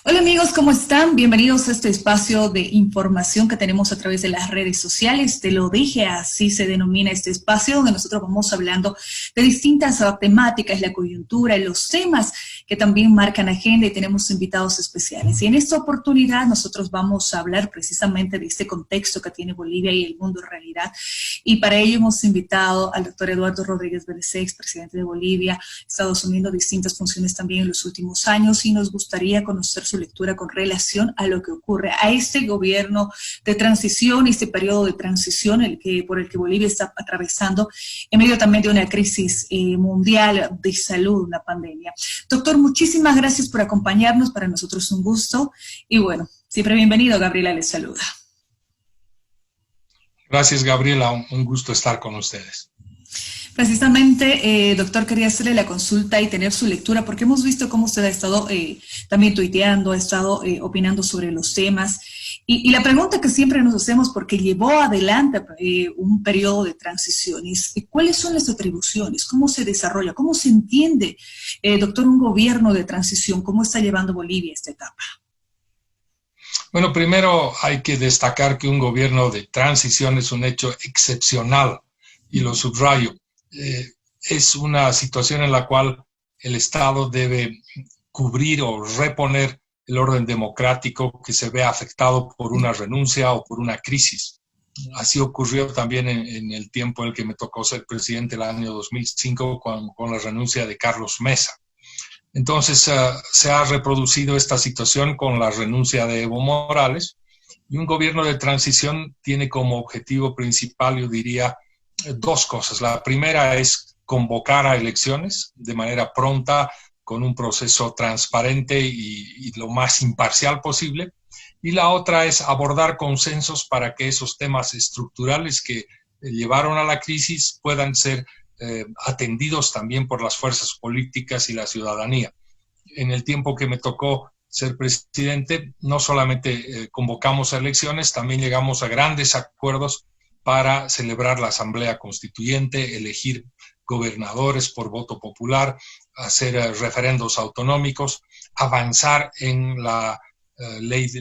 Hola amigos, ¿cómo están? Bienvenidos a este espacio de información que tenemos a través de las redes sociales. Te lo dije, así se denomina este espacio, donde nosotros vamos hablando de distintas temáticas, la coyuntura, los temas que también marcan agenda, y tenemos invitados especiales. Y en esta oportunidad nosotros vamos a hablar precisamente de este contexto que tiene Bolivia y el mundo en realidad. Y para ello hemos invitado al doctor Eduardo Rodríguez Vélez, expresidente de Bolivia. Ha estado asumiendo distintas funciones también en los últimos años, y nos gustaría conocer su lectura con relación a lo que ocurre a este gobierno de transición, este periodo de transición por el que Bolivia está atravesando en medio también de una crisis mundial de salud, una pandemia. Doctor, muchísimas gracias por acompañarnos, para nosotros un gusto, y bueno, siempre bienvenido. Gabriela les saluda. Gracias, Gabriela, un gusto estar con ustedes. Precisamente, doctor, quería hacerle la consulta y tener su lectura, porque hemos visto cómo usted ha estado también tuiteando, ha estado opinando sobre los temas. Y la pregunta que siempre nos hacemos, porque llevó adelante un periodo de transiciones, ¿cuáles son las atribuciones? ¿Cómo se desarrolla? ¿Cómo se entiende, doctor, un gobierno de transición? ¿Cómo está llevando Bolivia esta etapa? Bueno, primero hay que destacar que un gobierno de transición es un hecho excepcional, y lo subrayo. Es una situación en la cual el Estado debe cubrir o reponer el orden democrático que se ve afectado por una renuncia o por una crisis. Así ocurrió también en el tiempo en el que me tocó ser presidente, el año 2005, con la renuncia de Carlos Mesa. Entonces se ha reproducido esta situación con la renuncia de Evo Morales, y un gobierno de transición tiene como objetivo principal, yo diría, dos cosas. La primera es convocar a elecciones de manera pronta, con un proceso transparente y lo más imparcial posible. Y la otra es abordar consensos para que esos temas estructurales que llevaron a la crisis puedan ser atendidos también por las fuerzas políticas y la ciudadanía. En el tiempo que me tocó ser presidente, no solamente convocamos a elecciones, también llegamos a grandes acuerdos para celebrar la Asamblea Constituyente, elegir gobernadores por voto popular, hacer referendos autonómicos, avanzar en la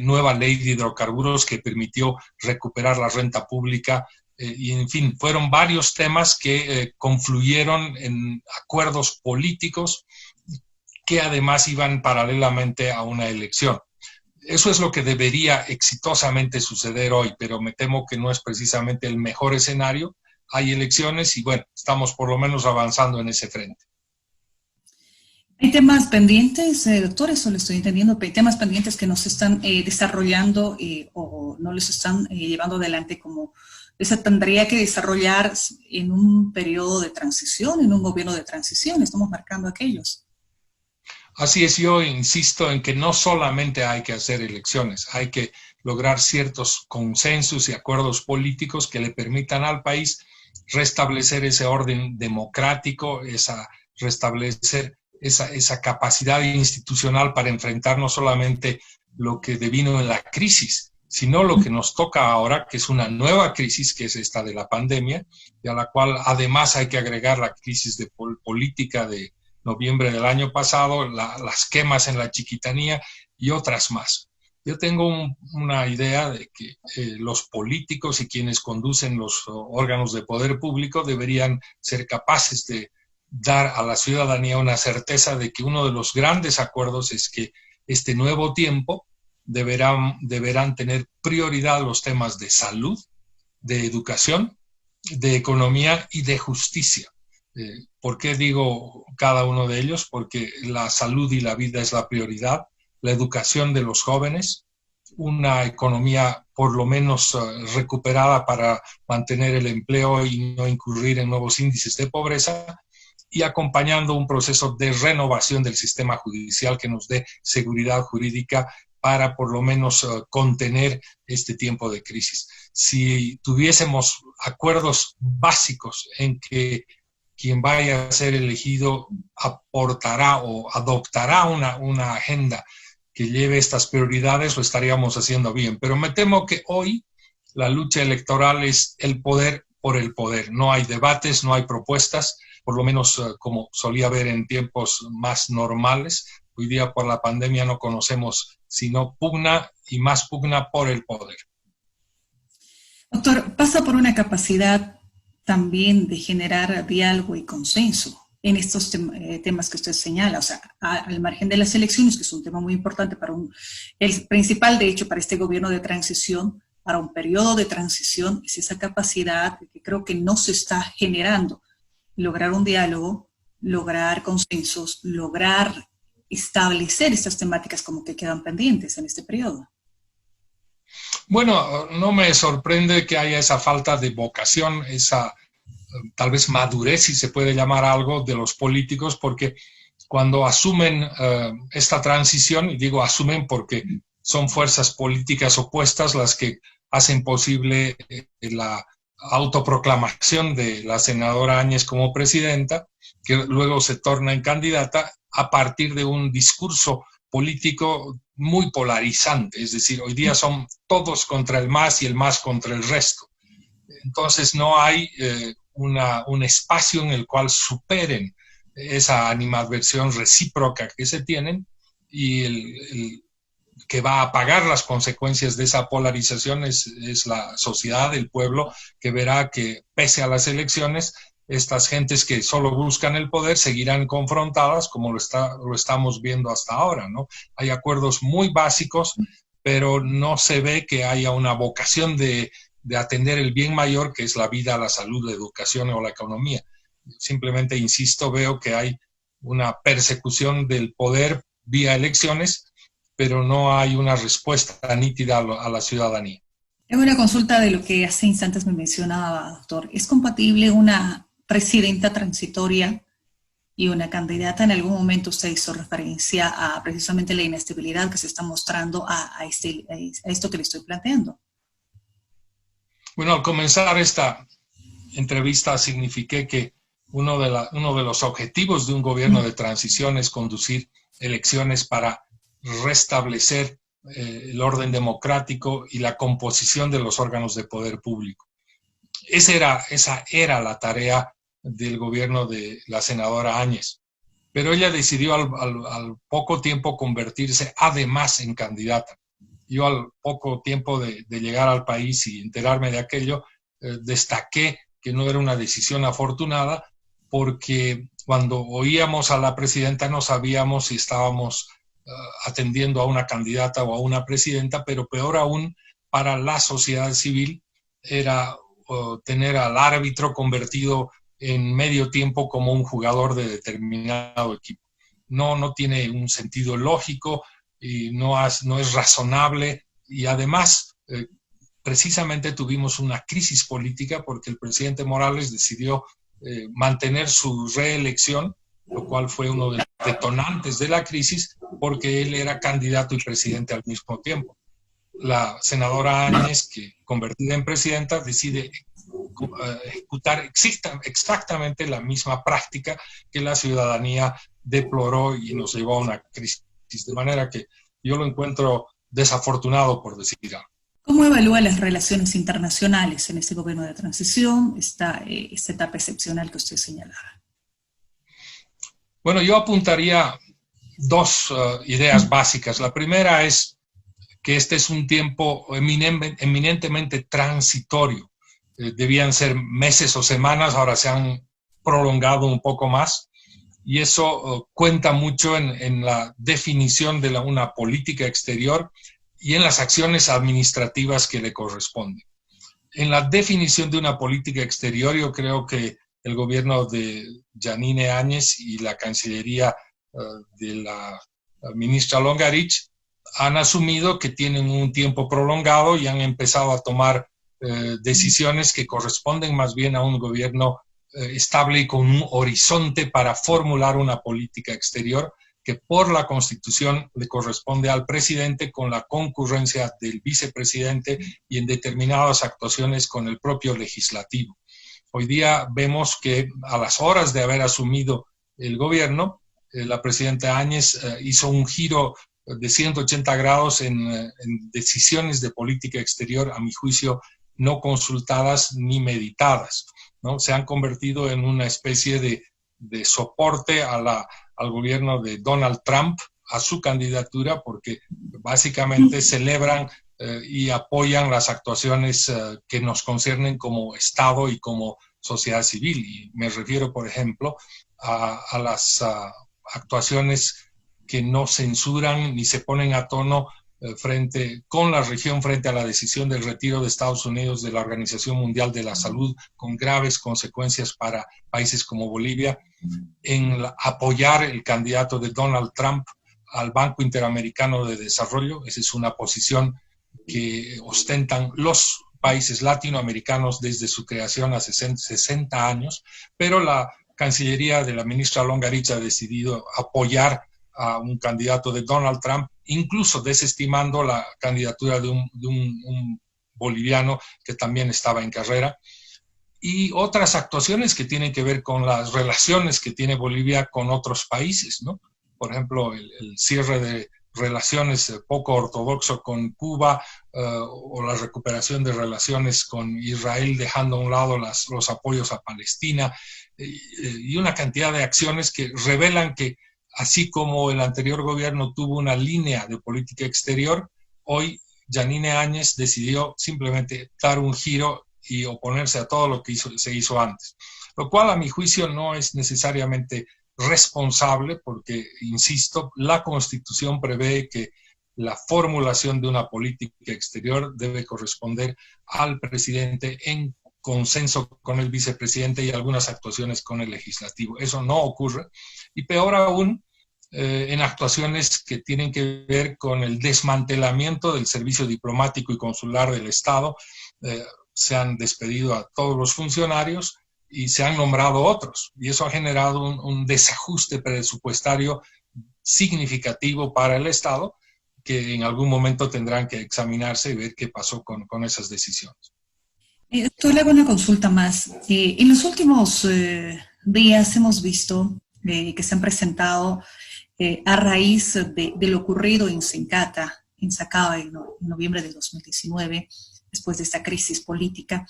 nueva ley de hidrocarburos que permitió recuperar la renta pública, y en fin, fueron varios temas que confluyeron en acuerdos políticos que además iban paralelamente a una elección. Eso es lo que debería exitosamente suceder hoy, pero me temo que no es precisamente el mejor escenario. Hay elecciones y bueno, estamos por lo menos avanzando en ese frente. ¿Hay temas pendientes, doctor? Eso lo estoy entendiendo. ¿Hay temas pendientes que no se están desarrollando o no les están llevando adelante como se tendría que desarrollar en un periodo de transición, en un gobierno de transición? Estamos marcando aquellos. Así es, yo insisto en que no solamente hay que hacer elecciones, hay que lograr ciertos consensos y acuerdos políticos que le permitan al país restablecer ese orden democrático, restablecer esa capacidad institucional para enfrentar no solamente lo que devino en la crisis, sino lo que nos toca ahora, que es una nueva crisis, que es esta de la pandemia, y a la cual además hay que agregar la crisis de política de noviembre del año pasado, las quemas en la Chiquitanía y otras más. Yo tengo una idea de que los políticos y quienes conducen los órganos de poder público deberían ser capaces de dar a la ciudadanía una certeza de que uno de los grandes acuerdos es que este nuevo tiempo deberán tener prioridad los temas de salud, de educación, de economía y de justicia. ¿Por qué digo cada uno de ellos? Porque la salud y la vida es la prioridad, la educación de los jóvenes, una economía por lo menos recuperada para mantener el empleo y no incurrir en nuevos índices de pobreza, y acompañando un proceso de renovación del sistema judicial que nos dé seguridad jurídica para por lo menos contener este tiempo de crisis. Si tuviésemos acuerdos básicos en que quien vaya a ser elegido aportará o adoptará una agenda que lleve estas prioridades, lo estaríamos haciendo bien. Pero me temo que hoy la lucha electoral es el poder por el poder. No hay debates, no hay propuestas, por lo menos como solía haber en tiempos más normales. Hoy día por la pandemia no conocemos sino pugna y más pugna por el poder. Doctor, pasa por una capacidad también de generar diálogo y consenso en estos temas que usted señala, o sea, al margen de las elecciones, que es un tema muy importante para el principal, de hecho, para este gobierno de transición, para un periodo de transición, es esa capacidad que creo que no se está generando. Lograr un diálogo, lograr consensos, lograr establecer estas temáticas como que quedan pendientes en este periodo. Bueno, no me sorprende que haya esa falta de vocación, esa tal vez madurez, si se puede llamar algo, de los políticos, porque cuando asumen esta transición, y digo asumen porque son fuerzas políticas opuestas las que hacen posible la autoproclamación de la senadora Áñez como presidenta, que luego se torna en candidata a partir de un discurso político muy polarizante, es decir, hoy día son todos contra el MAS y el MAS contra el resto. Entonces no hay un espacio en el cual superen esa animadversión recíproca que se tienen y el que va a pagar las consecuencias de esa polarización es la sociedad, el pueblo, que verá que pese a las elecciones, estas gentes que solo buscan el poder seguirán confrontadas como lo estamos viendo hasta ahora, ¿no? Hay acuerdos muy básicos, pero no se ve que haya una vocación de atender el bien mayor, que es la vida, la salud, la educación o la economía. Simplemente, insisto, veo que hay una persecución del poder vía elecciones, pero no hay una respuesta nítida a la ciudadanía. Tengo una consulta de lo que hace instantes me mencionaba, doctor. ¿Es compatible una presidenta transitoria y una candidata? En algún momento usted hizo referencia a precisamente la inestabilidad que se está mostrando a esto que le estoy planteando. Bueno, al comenzar esta entrevista signifiqué que uno de los objetivos de un gobierno de transición es conducir elecciones para restablecer el orden democrático y la composición de los órganos de poder público. Esa era la tarea del gobierno de la senadora Áñez. Pero ella decidió al poco tiempo convertirse además en candidata. Yo al poco tiempo de llegar al país y enterarme de aquello, destaqué que no era una decisión afortunada porque cuando oíamos a la presidenta no sabíamos si estábamos atendiendo a una candidata o a una presidenta, pero peor aún para la sociedad civil era tener al árbitro convertido en medio tiempo como un jugador de determinado equipo. No tiene un sentido lógico y no es razonable y además precisamente tuvimos una crisis política porque el presidente Morales decidió mantener su reelección, lo cual fue uno de los detonantes de la crisis porque él era candidato y presidente al mismo tiempo. La senadora Áñez, que convertida en presidenta, decide ejecutar exactamente la misma práctica que la ciudadanía deploró y nos llevó a una crisis. De manera que yo lo encuentro desafortunado, por decir algo. ¿Cómo evalúa las relaciones internacionales en este gobierno de transición, esta etapa excepcional que usted señalaba? Bueno, yo apuntaría dos ideas básicas. La primera es que este es un tiempo eminentemente transitorio. Debían ser meses o semanas, ahora se han prolongado un poco más y eso cuenta mucho en la definición de una política exterior y en las acciones administrativas que le corresponden. En la definición de una política exterior, yo creo que el gobierno de Janine Áñez y la Cancillería de la ministra Longarich han asumido que tienen un tiempo prolongado y han empezado a tomar decisiones que corresponden más bien a un gobierno estable y con un horizonte para formular una política exterior que por la Constitución le corresponde al presidente con la concurrencia del vicepresidente y en determinadas actuaciones con el propio legislativo. Hoy día vemos que a las horas de haber asumido el gobierno, la presidenta Áñez hizo un giro de 180 grados en decisiones de política exterior, a mi juicio, no consultadas ni meditadas, ¿no? Se han convertido en una especie de soporte al gobierno de Donald Trump, a su candidatura, porque básicamente celebran y apoyan las actuaciones que nos conciernen como Estado y como sociedad civil. Y me refiero, por ejemplo, a las actuaciones que no censuran ni se ponen a tono con la región frente a la decisión del retiro de Estados Unidos de la Organización Mundial de la Salud, con graves consecuencias para países como Bolivia, en apoyar el candidato de Donald Trump al Banco Interamericano de Desarrollo. Esa es una posición que ostentan los países latinoamericanos desde su creación hace 60 años, pero la Cancillería de la ministra Longarich ha decidido apoyar a un candidato de Donald Trump, incluso desestimando la candidatura de un boliviano que también estaba en carrera, y otras actuaciones que tienen que ver con las relaciones que tiene Bolivia con otros países, ¿no? Por ejemplo, el cierre de relaciones poco ortodoxo con Cuba, o la recuperación de relaciones con Israel, dejando a un lado los apoyos a Palestina, y una cantidad de acciones que revelan que, así como el anterior gobierno tuvo una línea de política exterior, hoy Yanine Áñez decidió simplemente dar un giro y oponerse a todo lo que se hizo antes. Lo cual, a mi juicio, no es necesariamente responsable porque, insisto, la Constitución prevé que la formulación de una política exterior debe corresponder al presidente en consenso con el vicepresidente y algunas actuaciones con el legislativo. Eso no ocurre, y peor aún, en actuaciones que tienen que ver con el desmantelamiento del servicio diplomático y consular del Estado. Se han despedido a todos los funcionarios y se han nombrado otros, y eso ha generado un desajuste presupuestario significativo para el Estado, que en algún momento tendrán que examinarse y ver qué pasó con esas decisiones. Doctor, le hago una consulta más. En los últimos días hemos visto que se han presentado a raíz de lo ocurrido en Sencata, en Sacaba, en noviembre de 2019, después de esta crisis política,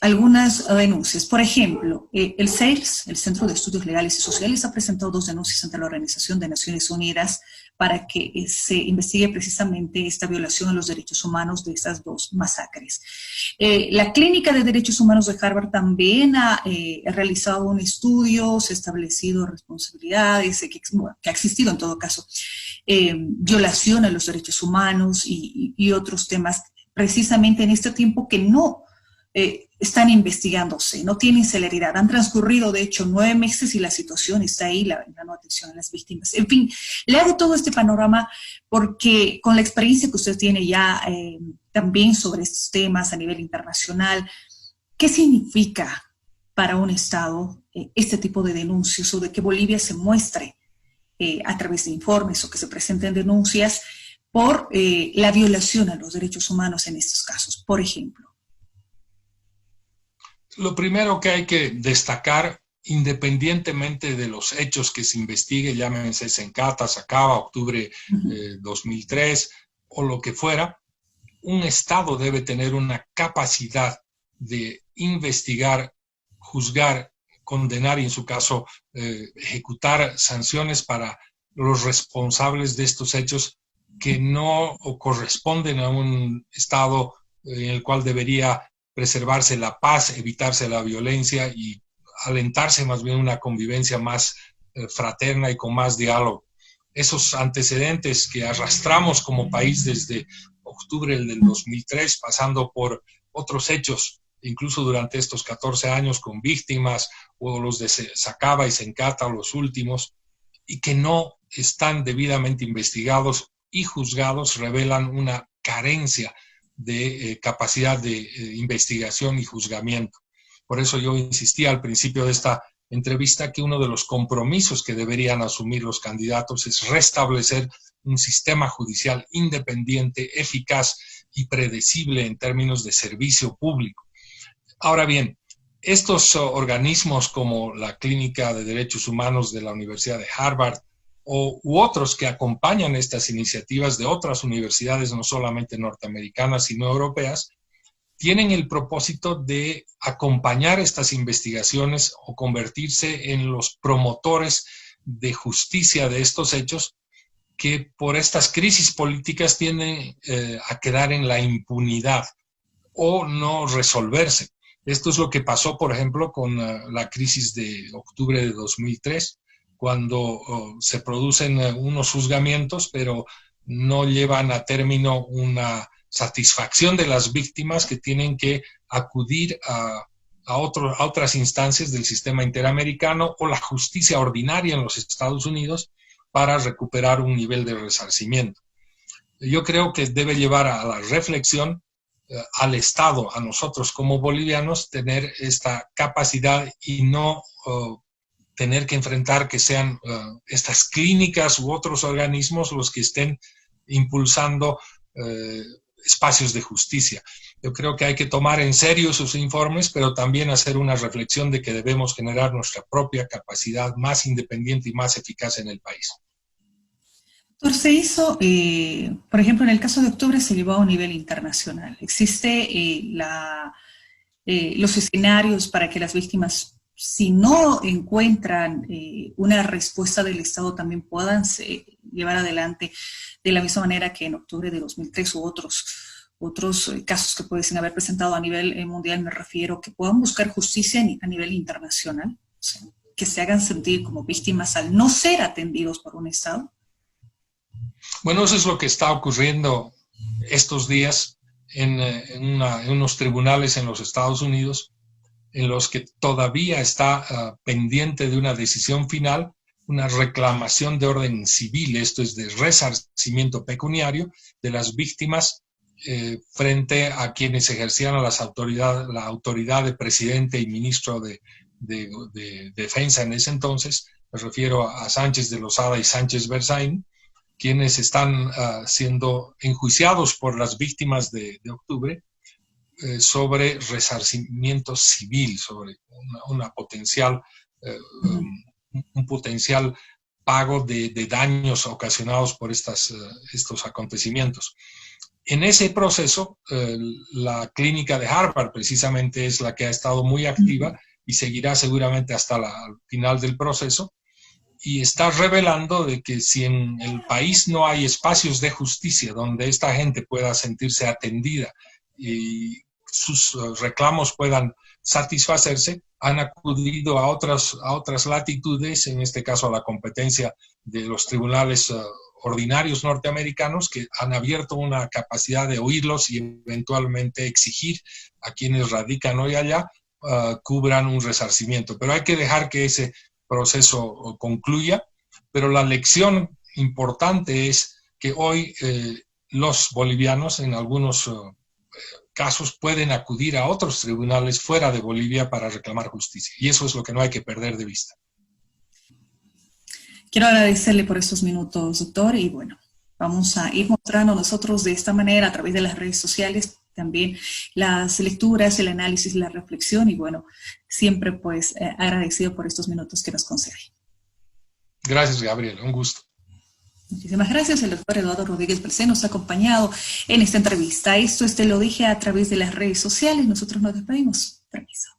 algunas denuncias. Por ejemplo, el CEIRS, el Centro de Estudios Legales y Sociales, ha presentado 2 denuncias ante la Organización de Naciones Unidas para que se investigue precisamente esta violación a los derechos humanos de estas 2 masacres. La Clínica de Derechos Humanos de Harvard también ha realizado un estudio, se ha establecido responsabilidades, que ha existido en todo caso, violación a los derechos humanos y otros temas, precisamente en este tiempo que no están investigándose, no tienen celeridad. Han transcurrido, de hecho, 9 meses y la situación está ahí, la no atención a las víctimas. En fin, le hago todo este panorama porque con la experiencia que usted tiene ya también sobre estos temas a nivel internacional, ¿qué significa para un Estado este tipo de denuncias, o de que Bolivia se muestre a través de informes o que se presenten denuncias por la violación a los derechos humanos en estos casos, por ejemplo? Lo primero que hay que destacar, independientemente de los hechos que se investigue, llámense Sencata, Sacaba, octubre 2003 o lo que fuera, un Estado debe tener una capacidad de investigar, juzgar, condenar y, en su caso, ejecutar sanciones para los responsables de estos hechos que no corresponden a un Estado en el cual debería preservarse la paz, evitarse la violencia y alentarse más bien una convivencia más fraterna y con más diálogo. Esos antecedentes que arrastramos como país desde octubre del 2003, pasando por otros hechos, incluso durante estos 14 años con víctimas, o los de Sacaba y Sencata, los últimos, y que no están debidamente investigados y juzgados, revelan una carencia de capacidad de investigación y juzgamiento. Por eso yo insistí al principio de esta entrevista que uno de los compromisos que deberían asumir los candidatos es restablecer un sistema judicial independiente, eficaz y predecible en términos de servicio público. Ahora bien, estos organismos como la Clínica de Derechos Humanos de la Universidad de Harvard u otros que acompañan estas iniciativas de otras universidades, no solamente norteamericanas, sino europeas, tienen el propósito de acompañar estas investigaciones o convertirse en los promotores de justicia de estos hechos que por estas crisis políticas tienden a quedar en la impunidad o no resolverse. Esto es lo que pasó, por ejemplo, con la crisis de octubre de 2003, cuando se producen unos juzgamientos, pero no llevan a término una satisfacción de las víctimas que tienen que acudir a otras instancias del sistema interamericano o la justicia ordinaria en los Estados Unidos para recuperar un nivel de resarcimiento. Yo creo que debe llevar a la reflexión al Estado, a nosotros como bolivianos, tener esta capacidad y no tener que enfrentar que sean estas clínicas u otros organismos los que estén impulsando espacios de justicia. Yo creo que hay que tomar en serio sus informes, pero también hacer una reflexión de que debemos generar nuestra propia capacidad más independiente y más eficaz en el país. Doctor, se hizo, por ejemplo, en el caso de octubre se llevó a un nivel internacional. ¿Existe los escenarios para que las víctimas, si no encuentran una respuesta del Estado, también puedan llevar adelante de la misma manera que en octubre de 2003 u otros casos que pudiesen haber presentado a nivel mundial? Me refiero que puedan buscar justicia a nivel internacional, o sea, que se hagan sentir como víctimas al no ser atendidos por un Estado. Bueno, eso es lo que está ocurriendo estos días en unos tribunales en los Estados Unidos, en los que todavía está pendiente de una decisión final, una reclamación de orden civil, esto es de resarcimiento pecuniario de las víctimas frente a quienes ejercían la autoridad de presidente y ministro de Defensa en ese entonces. Me refiero a Sánchez de Lozada y Sánchez Berzaín, quienes están siendo enjuiciados por las víctimas de octubre sobre resarcimiento civil, sobre un potencial pago de daños ocasionados por estos acontecimientos. En ese proceso, la clínica de Harvard precisamente es la que ha estado muy activa y seguirá seguramente hasta el final del proceso, y está revelando de que si en el país no hay espacios de justicia donde esta gente pueda sentirse atendida y sus reclamos puedan satisfacerse, han acudido a otras latitudes, en este caso a la competencia de los tribunales ordinarios norteamericanos, que han abierto una capacidad de oírlos y eventualmente exigir a quienes radican hoy allá cubran un resarcimiento. Pero hay que dejar que ese proceso concluya, pero la lección importante es que hoy los bolivianos en algunos casos pueden acudir a otros tribunales fuera de Bolivia para reclamar justicia, y eso es lo que no hay que perder de vista. Quiero agradecerle por estos minutos, doctor, y bueno, vamos a ir mostrando nosotros de esta manera a través de las redes sociales también las lecturas, el análisis, la reflexión, y bueno, siempre pues agradecido por estos minutos que nos concede. Gracias, Gabriel, un gusto. Muchísimas gracias. El doctor Eduardo Rodríguez Bercé nos ha acompañado en esta entrevista. Esto Te lo dije a través de las redes sociales. Nosotros nos despedimos. Permiso.